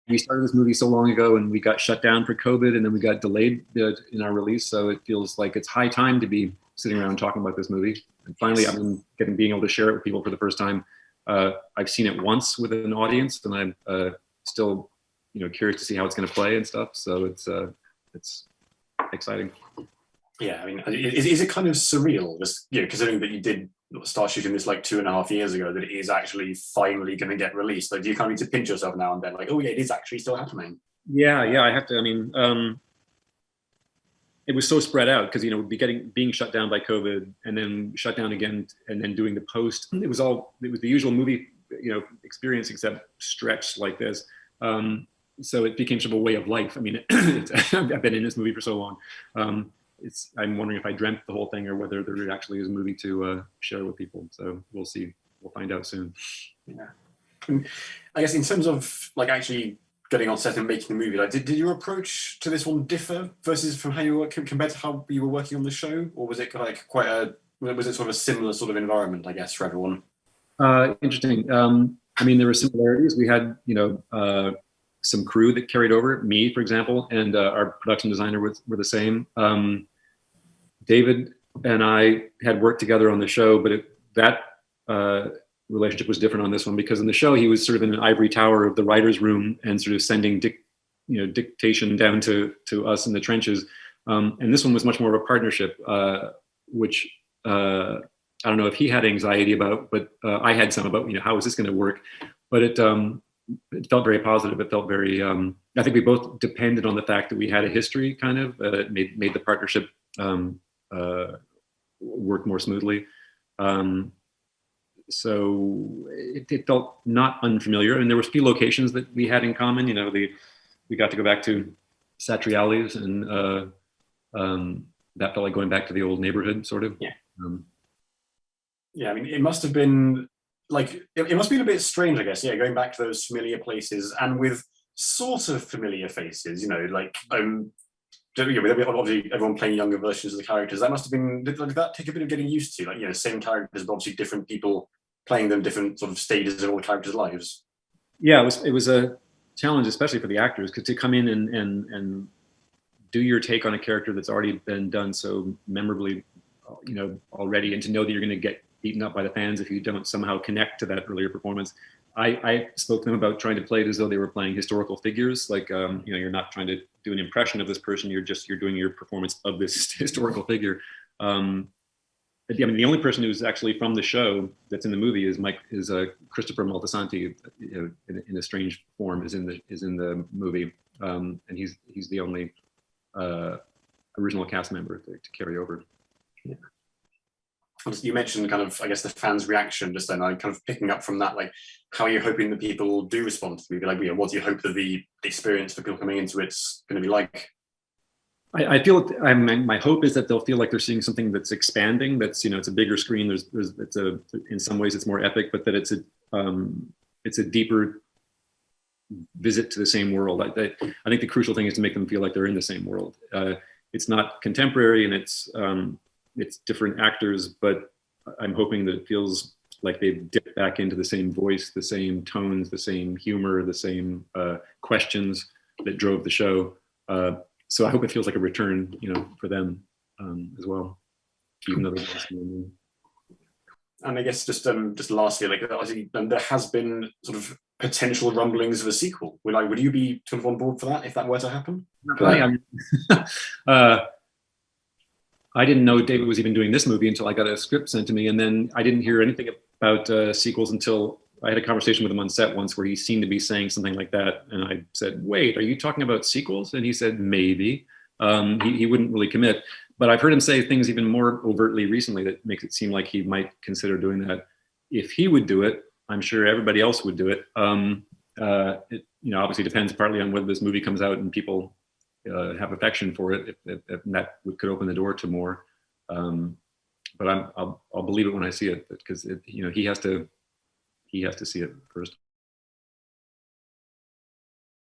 we started this movie so long ago, and we got shut down for COVID, and then we got delayed in our release. So it feels like it's high time to be sitting around talking about this movie. And finally, I've been being able to share it with people for the first time. I've seen it once with an audience, and I'm still, curious to see how it's going to play and stuff. So it's exciting. Yeah, I mean, is it kind of surreal, just considering that you did start shooting this like 2.5 years ago, that it is actually finally going to get released? Like, do you kind of need to pinch yourself now and then, like, oh yeah, it is actually still happening? Yeah, I have to. I mean, it was so spread out because being shut down by COVID and then shut down again and then doing the post. It was the usual movie experience except stretched like this. So it became sort of a way of life. I mean, I've been in this movie for so long. I'm wondering if I dreamt the whole thing or whether there actually is a movie to share with people. So we'll see. We'll find out soon. Yeah. And I guess in terms of like actually getting on set and making the movie, like did your approach to this one differ versus from how you were compared to how you were working on the show, or was it like was it sort of a similar sort of environment, I guess, for everyone? Interesting. I mean, there were similarities. We had some crew that carried over. Me, for example, and our production designer were the same. David and I had worked together on the show, but that relationship was different on this one because in the show he was sort of in an ivory tower of the writer's room and sort of sending dictation down to us in the trenches. And this one was much more of a partnership, which I don't know if he had anxiety about, but I had some about how is this going to work. But it felt very positive. It felt very. I think we both depended on the fact that we had a history, kind of. It made the partnership work more smoothly. So it felt not unfamiliar, and there were a few locations that we had in common. We got to go back to Satriali's, and that felt like going back to the old neighborhood, sort of. Yeah. Yeah, I mean, it must have been like it must have been a bit strange, I guess. Yeah, going back to those familiar places and with sort of familiar faces. Like obviously everyone playing younger versions of the characters. That must have been, did that take a bit of getting used to? Like, same characters, but obviously different people playing them, different sort of stages of all the characters' lives. Yeah, it was a challenge, especially for the actors, because to come in and do your take on a character that's already been done so memorably, already, and to know that you're going to get beaten up by the fans if you don't somehow connect to that earlier performance. I spoke to them about trying to play it as though they were playing historical figures. Like, you're not trying to do an impression of this person. You're doing your performance of this historical figure. I mean, the only person who's actually from the show that's in the movie is Christopher Moltisanti, in a strange form, is in the movie, and he's the only original cast member to carry over. Yeah. You mentioned kind of, I guess, the fans' reaction just then. I'm kind of picking up from that, like, how are you hoping that people do respond to the movie? Like, what do you hope that the experience for people coming into it's going to be like? I feel my hope is that they'll feel like they're seeing something that's expanding. That's it's a bigger screen. In some ways it's more epic, but that it's a deeper visit to the same world. I think the crucial thing is to make them feel like they're in the same world. It's not contemporary and it's different actors, but I'm hoping that it feels like they've dipped back into the same voice, the same tones, the same humor, the same questions that drove the show. So I hope it feels like a return, for them as well, even though they're listening. And I guess just lastly, like, obviously, there has been sort of potential rumblings of a sequel. Would you be sort of on board for that if that were to happen? I didn't know David was even doing this movie until I got a script sent to me, and then I didn't hear anything about sequels until I had a conversation with him on set once where he seemed to be saying something like that, and I said, "Wait, are you talking about sequels?" And he said, "Maybe." He wouldn't really commit, but I've heard him say things even more overtly recently that makes it seem like he might consider doing that. If he would do it, I'm sure everybody else would do it. It obviously depends partly on whether this movie comes out and people have affection for it, if that could open the door to more. But I'll believe it when I see it, because he has to see it first.